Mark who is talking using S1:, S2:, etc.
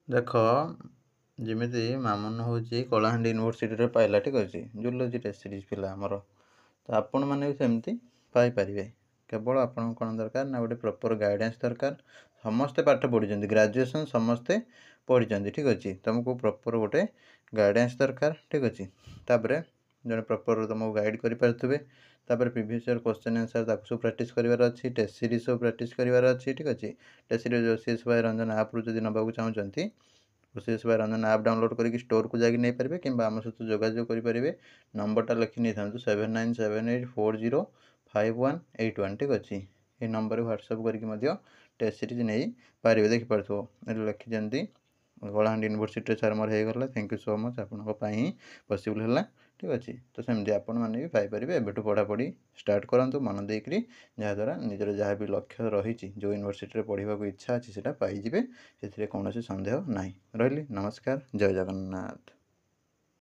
S1: देख जमी मामन हूँ कलाहांडी यूनिवर्सिटी पाइला ठीक अच्छे जूलोजी टेस्ट सीरीज पिला आमर तो आपण मैंने भी सेमती पाइपर केवल आपन कौन दरकार ना गोटे प्रॉपर गाइडेंस दरकार समस्ते पाठ पढ़ी ग्रेजुएशन समस्ते पढ़ी ठीक अच्छे तुमको प्रॉपर गोटे गाइडेंस दरकार ठीक अच्छे तापर जो प्रॉपर तुमको गाइड करें प्रीवियस ईयर क्वेश्चन आंसर सब प्रैक्टिस करार अच्छी टेस्ट सीरीज सब प्रैक्टिस करार अच्छी ठीक अच्छे test series OCS by Ranjan आप जब नाक चाहते ओसीएस बाय रंजन आप डाउनलोड करके स्टोर को जाकि नहीं पारे कि आम सहित जोगाजोग करेंगे नंबरटा लिखि नहीं था 7978405181 ठीक अच्छे ये नंबर व्हाट्सअप करके टेस्ट सीरीज नहीं पारे देखिपो लिखिं कलाहांडी यूनिवर्सिटी सार मोर होगा थैंक यू सो मच आपंप पॉसिबल है ठीक अच्छे तो सेमती आपण मैंने भी पाइपर एबेठू पढ़ापढ़ी स्टार्ट करूँ मन देकर जहाँद्वारा निजर जहाँ भी लक्ष्य रही जो यूनिवर्सिटी पढ़ा इच्छा अच्छी से पाइबे से कौन सन्देह ना रही नमस्कार जय जगन्नाथ।